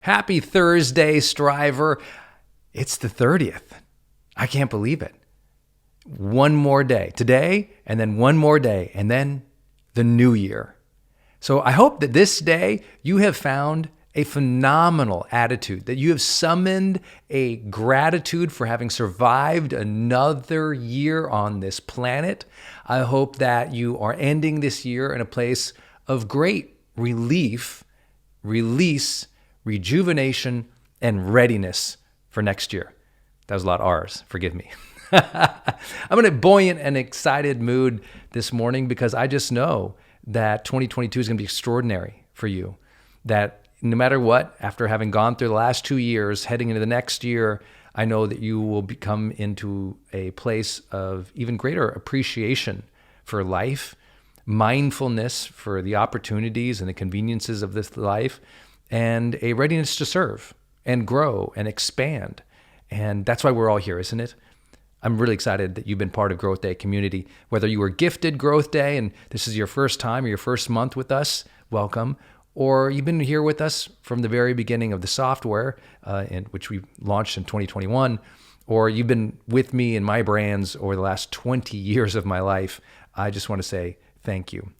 Happy Thursday, Striver. It's the 30th. I can't believe it. One more day today, and then one more day, and then the new year. So I hope that this day you have found a phenomenal attitude, that you have summoned a gratitude for having survived another year on this planet. I hope that you are ending this year in a place of great relief, release, rejuvenation, and readiness for next year. That was a lot of R's, forgive me. I'm in a buoyant and excited mood this morning because I just know that 2022 is going to be extraordinary for you. That no matter what, after having gone through the last 2 years, heading into the next year, I know that you will come into a place of even greater appreciation for life, mindfulness for the opportunities and the conveniences of this life, and a readiness to serve and grow and expand. And that's why we're all here, isn't it? I'm really excited that you've been part of Growth Day community. Whether you were gifted Growth Day and this is your first time or your first month with us, welcome. Or you've been here with us from the very beginning of the software, which we launched in 2021, or you've been with me in my brands over the last 20 years of my life, I just want to say thank you.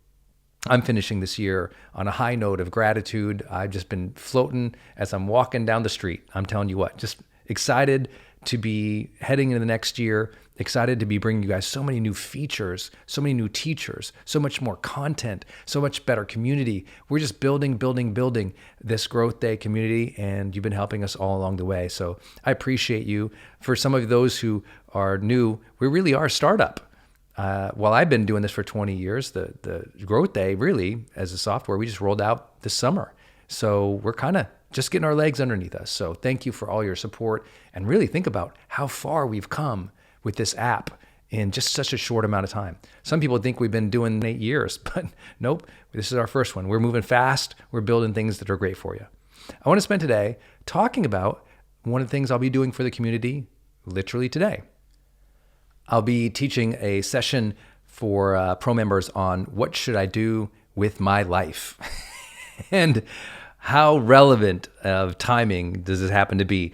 I'm finishing this year on a high note of gratitude. I've just been floating as I'm walking down the street. I'm telling you what, just excited to be heading into the next year, excited to be bringing you guys so many new features, so many new teachers, so much more content, so much better community. We're just building this Growth Day community, and you've been helping us all along the way. So I appreciate you. For some of those who are new, we really are a startup. Well, I've been doing this for 20 years. The Growth Day, really, as a software, we just rolled out this summer. So we're kind of just getting our legs underneath us. So thank you for all your support. And really think about how far we've come with this app in just such a short amount of time. Some people think we've been doing 8 years, but nope, this is our first one. We're moving fast. We're building things that are great for you. I want to spend today talking about one of the things I'll be doing for the community literally today. I'll be teaching a session for pro members on what should I do with my life and how relevant of timing does this happen to be?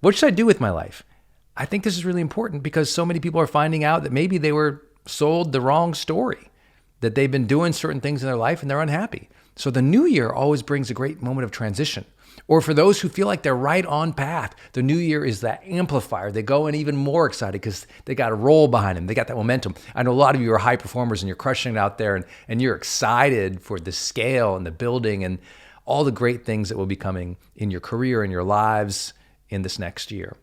What should I do with my life? I think this is really important because so many people are finding out that maybe they were sold the wrong story, that they've been doing certain things in their life and they're unhappy. So the new year always brings a great moment of transition. Or for those who feel like they're right on path, the new year is that amplifier. They go in even more excited because they got a roll behind them. They got that momentum. I know a lot of you are high performers and you're crushing it out there and you're excited for the scale and the building and all the great things that will be coming in your career and your lives in this next year.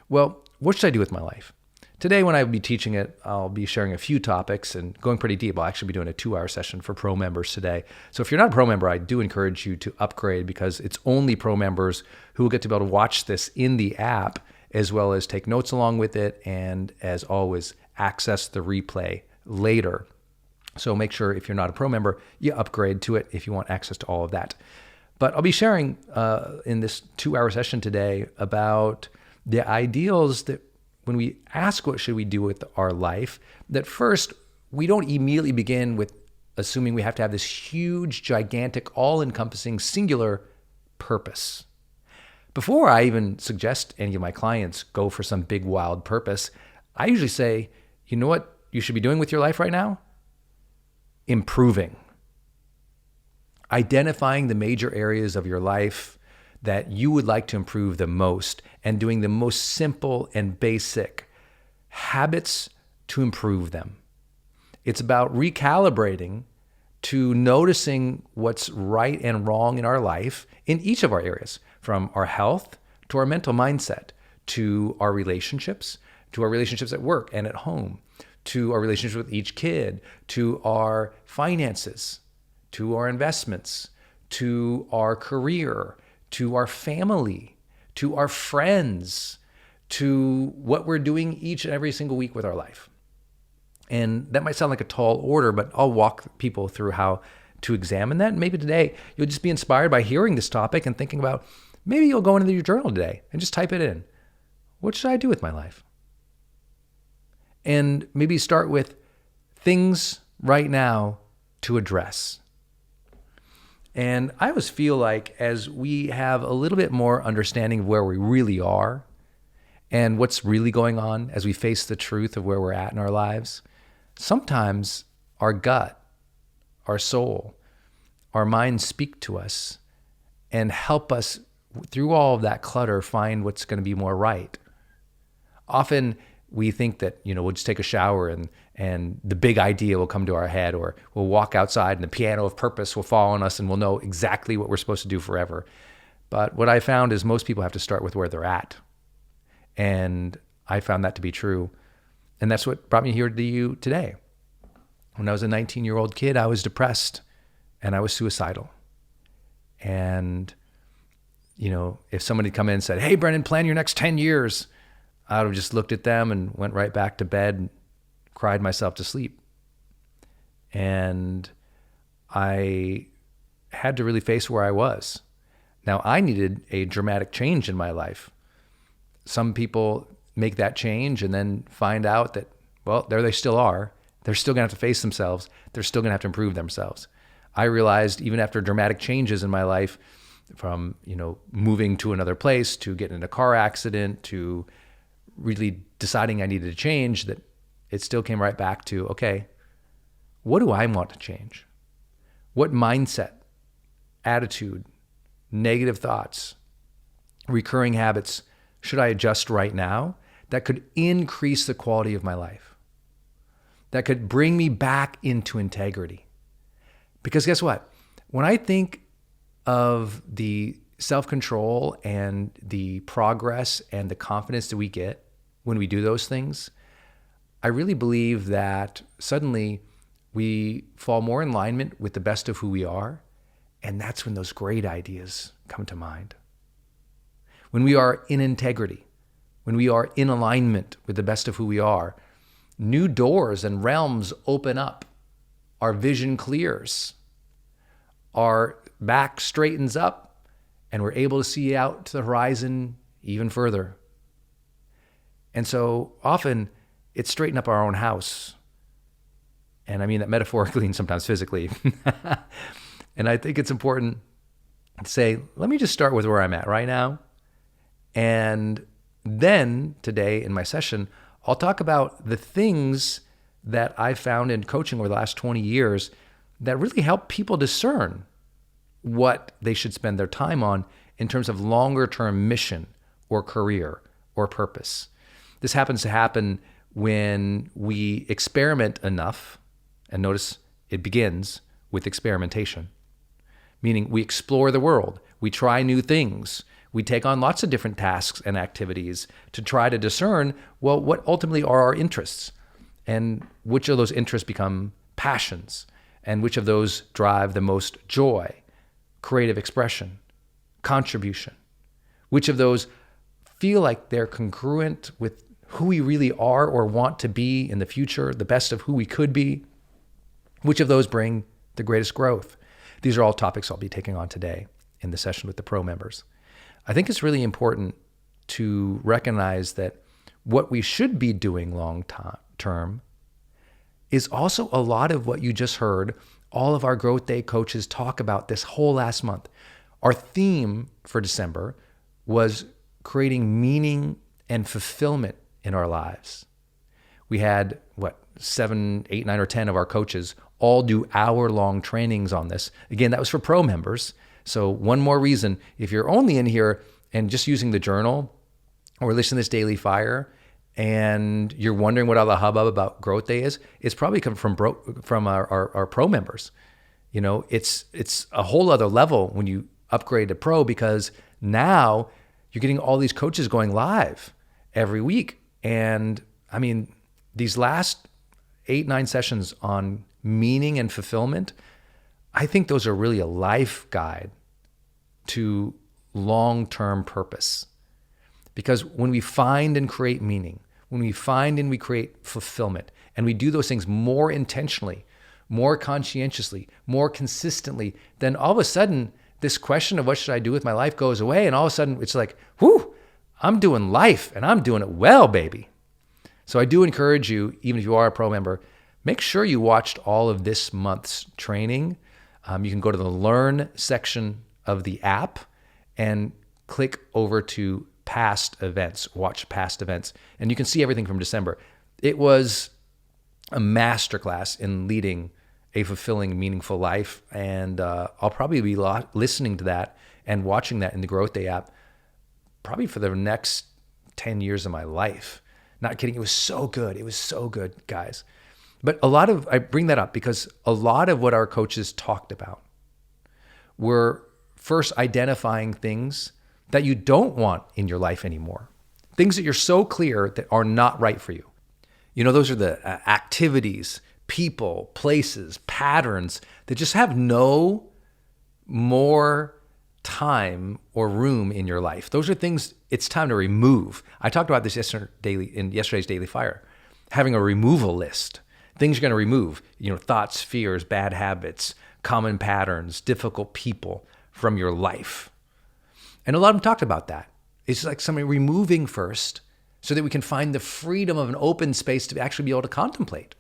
Well, what should I do with my life? Today, when I will be teaching it, I'll be sharing a few topics and going pretty deep. I'll actually be doing a 2-hour session for pro members today. So if you're not a pro member, I do encourage you to upgrade because it's only pro members who will get to be able to watch this in the app, as well as take notes along with it, and as always, access the replay later. So make sure if you're not a pro member, you upgrade to it if you want access to all of that. But I'll be sharing in this 2-hour session today about the ideals that when we ask what should we do with our life, that first, we don't immediately begin with assuming we have to have this huge, gigantic, all-encompassing, singular purpose. Before I even suggest any of my clients go for some big, wild purpose, I usually say, you know what you should be doing with your life right now? Improving. Identifying the major areas of your life that you would like to improve the most and doing the most simple and basic habits to improve them. It's about recalibrating to noticing what's right and wrong in our life in each of our areas, from our health to our mental mindset, to our relationships at work and at home, to our relationship with each kid, to our finances, to our investments, to our career, to our family, to our friends, to what we're doing each and every single week with our life. And that might sound like a tall order, but I'll walk people through how to examine that. And maybe today you'll just be inspired by hearing this topic and thinking about, maybe you'll go into your journal today and just type it in. What should I do with my life? And maybe start with things right now to address. And I always feel like as we have a little bit more understanding of where we really are and what's really going on as we face the truth of where we're at in our lives, sometimes our gut, our soul, our minds speak to us and help us through all of that clutter find what's going to be more right. Often we think that, we'll just take a shower and the big idea will come to our head, or we'll walk outside and the piano of purpose will fall on us and we'll know exactly what we're supposed to do forever. But what I found is most people have to start with where they're at. And I found that to be true. And that's what brought me here to you today. When I was a 19-year-old kid, I was depressed and I was suicidal. And, if somebody had come in and said, "Hey, Brennan, plan your next 10 years, I would have just looked at them and went right back to bed and cried myself to sleep. And I had to really face where I was. Now, I needed a dramatic change in my life. Some people make that change and then find out that, well, there they still are. They're still going to have to face themselves. They're still going to have to improve themselves. I realized even after dramatic changes in my life, from, moving to another place, to getting in a car accident, to really deciding I needed to change, that it still came right back to, okay, what do I want to change? What mindset, attitude, negative thoughts, recurring habits should I adjust right now that could increase the quality of my life, that could bring me back into integrity? Because guess what? When I think of the self-control and the progress and the confidence that we get when we do those things, I really believe that suddenly we fall more in alignment with the best of who we are, and that's when those great ideas come to mind. When we are in integrity, when we are in alignment with the best of who we are, new doors and realms open up, our vision clears, our back straightens up, and we're able to see out to the horizon even further. And so often it's straighten up our own house. And I mean that metaphorically and sometimes physically. And I think it's important to say, let me just start with where I'm at right now. And then today in my session, I'll talk about the things that I found in coaching over the last 20 years that really help people discern what they should spend their time on in terms of longer term mission or career or purpose. This happens to happen when we experiment enough, and notice it begins with experimentation, meaning we explore the world, we try new things, we take on lots of different tasks and activities to try to discern, well, what ultimately are our interests, and which of those interests become passions, and which of those drive the most joy, creative expression, contribution, which of those feel like they're congruent with who we really are or want to be in the future, the best of who we could be, which of those bring the greatest growth. These are all topics I'll be taking on today in the session with the pro members. I think it's really important to recognize that what we should be doing long term is also a lot of what you just heard all of our Growth Day coaches talk about this whole last month. Our theme for December was creating meaning and fulfillment in our lives. We had, 7, 8, 9, or 10 of our coaches all do hour-long trainings on this. Again, that was for pro members. So one more reason, if you're only in here and just using the journal or listening to this Daily Fire and you're wondering what all the hubbub about Growth Day is, it's probably come from our pro members. It's a whole other level when you upgrade to pro, because now you're getting all these coaches going live every week. And I mean, these last 8, 9 sessions on meaning and fulfillment, I think those are really a life guide to long-term purpose. Because when we find and create meaning, when we find and we create fulfillment, and we do those things more intentionally, more conscientiously, more consistently, then all of a sudden, this question of what should I do with my life goes away, and all of a sudden it's like, whew, I'm doing life, and I'm doing it well, baby. So I do encourage you, even if you are a pro member, make sure you watched all of this month's training. You can go to the Learn section of the app and click over to past events, watch past events, and you can see everything from December. It was a masterclass in leading a fulfilling, meaningful life, and I'll probably be listening to that and watching that in the GrowthDay app probably for the next 10 years of my life. Not kidding. It was so good. It was so good, guys. But I bring that up because a lot of what our coaches talked about were first identifying things that you don't want in your life anymore. Things that you're so clear that are not right for you. Those are the activities, people, places, patterns that just have no more time or room in your life. Those are things it's time to remove. I talked about this in yesterday's Daily Fire, having a removal list. Things you're going to remove, thoughts, fears, bad habits, common patterns, difficult people from your life. And a lot of them talked about that. It's like somebody removing first so that we can find the freedom of an open space to actually be able to contemplate.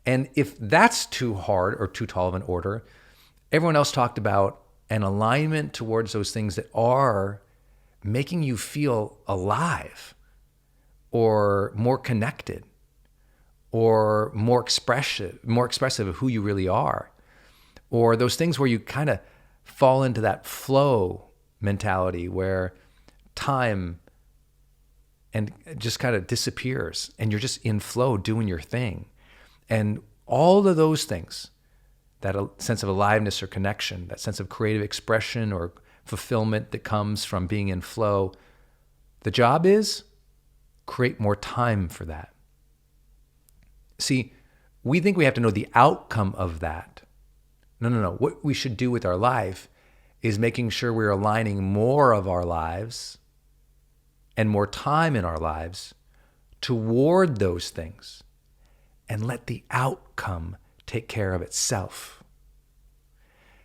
And if that's too hard or too tall of an order, everyone else talked about an alignment towards those things that are making you feel alive or more connected or more expressive of who you really are, or those things where you kind of fall into that flow mentality where time and just kind of disappears and you're just in flow doing your thing. And all of those things, that sense of aliveness or connection, that sense of creative expression or fulfillment that comes from being in flow, the job is create more time for that. See, we think we have to know the outcome of that. No. What we should do with our life is making sure we're aligning more of our lives and more time in our lives toward those things and let the outcome take care of itself.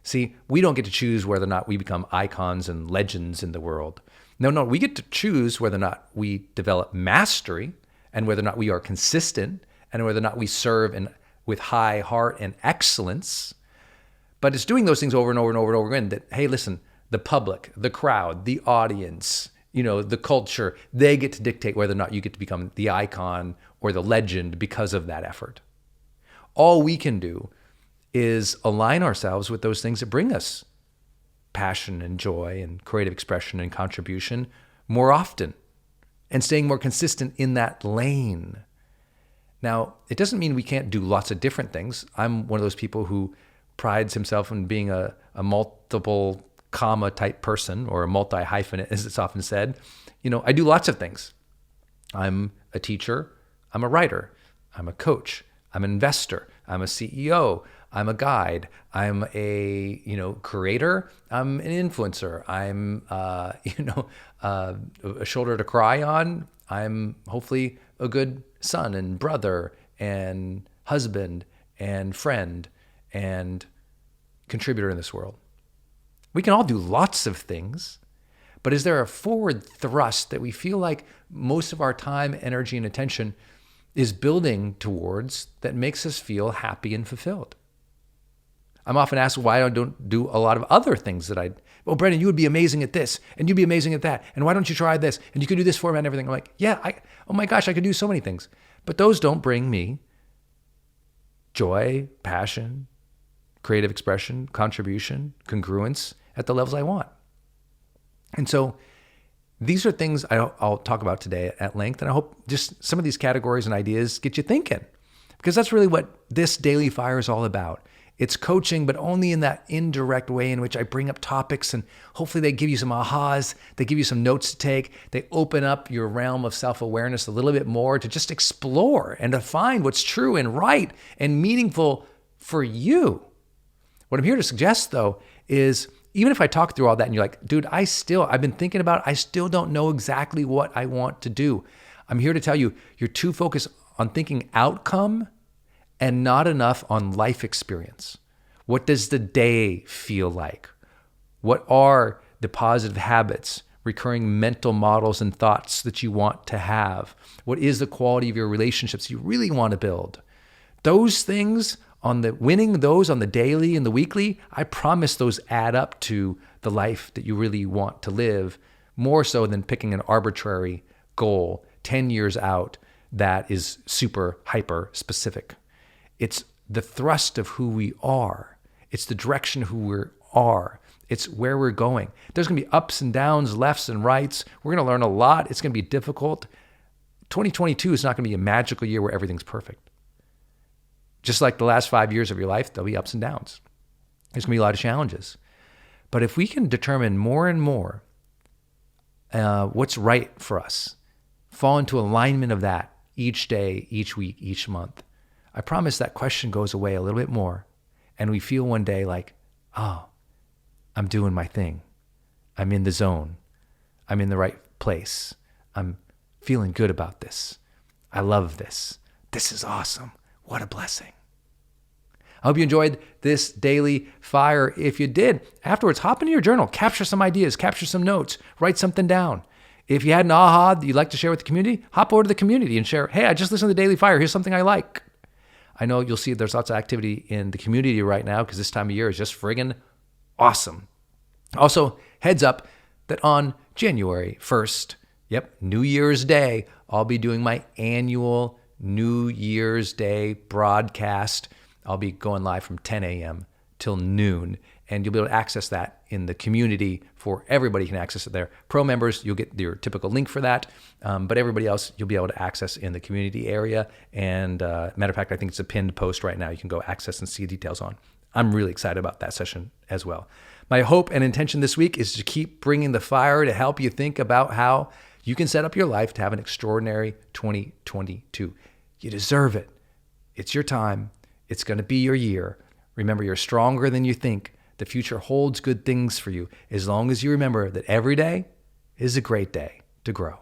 See, we don't get to choose whether or not we become icons and legends in the world. No, we get to choose whether or not we develop mastery and whether or not we are consistent and whether or not we serve with high heart and excellence. But it's doing those things over and over and over and over again that, hey, listen, the public, the crowd, the audience, the culture, they get to dictate whether or not you get to become the icon or the legend because of that effort. All we can do is align ourselves with those things that bring us passion and joy and creative expression and contribution more often and staying more consistent in that lane. Now, it doesn't mean we can't do lots of different things. I'm one of those people who prides himself on being a multiple comma type person, or a multi-hyphenate, as it's often said. I do lots of things. I'm a teacher. I'm a writer. I'm a coach. I'm an investor. I'm a CEO. I'm a guide. I'm a creator. I'm an influencer. I'm a shoulder to cry on. I'm hopefully a good son and brother and husband and friend and contributor in this world. We can all do lots of things, but is there a forward thrust that we feel like most of our time, energy, and attention is building towards that makes us feel happy and fulfilled? I'm often asked why I don't do a lot of other things well, Brendan, you would be amazing at this, and you'd be amazing at that, and why don't you try this, and you could do this format and everything. I'm like, yeah, oh my gosh, I could do so many things. But those don't bring me joy, passion, creative expression, contribution, congruence at the levels I want. And so these are things I'll talk about today at length, and I hope just some of these categories and ideas get you thinking, because that's really what this Daily Fire is all about. It's coaching, but only in that indirect way in which I bring up topics and hopefully they give you some ahas, they give you some notes to take, they open up your realm of self-awareness a little bit more to just explore and to find what's true and right and meaningful for you. What I'm here to suggest, though, is even if I talk through all that and you're like, dude, I've been thinking about it, I still don't know exactly what I want to do. I'm here to tell you, you're too focused on thinking outcome and not enough on life experience. What does the day feel like? What are the positive habits, recurring mental models and thoughts that you want to have? What is the quality of your relationships you really want to build? Those things On the winning those on the daily and the weekly, I promise those add up to the life that you really want to live, more so than picking an arbitrary goal 10 years out that is super hyper specific. It's the thrust of who we are. It's the direction of who we are. It's where we're going. There's going to be ups and downs, lefts and rights. We're going to learn a lot. It's going to be difficult. 2022 is not going to be a magical year where everything's perfect. Just like the last 5 years of your life, there'll be ups and downs. There's going to be a lot of challenges. But if we can determine more and more what's right for us, fall into alignment of that each day, each week, each month, I promise that question goes away a little bit more. And we feel one day like, oh, I'm doing my thing. I'm in the zone. I'm in the right place. I'm feeling good about this. I love this. This is awesome. What a blessing. I hope you enjoyed this daily fire. If you did, afterwards, hop into your journal, capture some ideas, capture some notes, write something down. If you had an aha that you'd like to share with the community, hop over to the community and share, hey, I just listened to the Daily Fire. Here's something I like. I know you'll see there's lots of activity in the community right now because this time of year is just friggin' awesome. Also, heads up that on January 1st, New Year's Day, I'll be doing my annual New Year's Day broadcast. I'll be going live from 10 a.m. till noon, and you'll be able to access that in the community. For everybody can access it there. Pro members, you'll get your typical link for that, but everybody else, you'll be able to access in the community area. And matter of fact, I think it's a pinned post right now. You can go access and see details on. I'm really excited about that session as well. My hope and intention this week is to keep bringing the fire to help you think about how you can set up your life to have an extraordinary 2022. You deserve it. It's your time. It's going to be your year. Remember, you're stronger than you think. The future holds good things for you as long as you remember that every day is a great day to grow.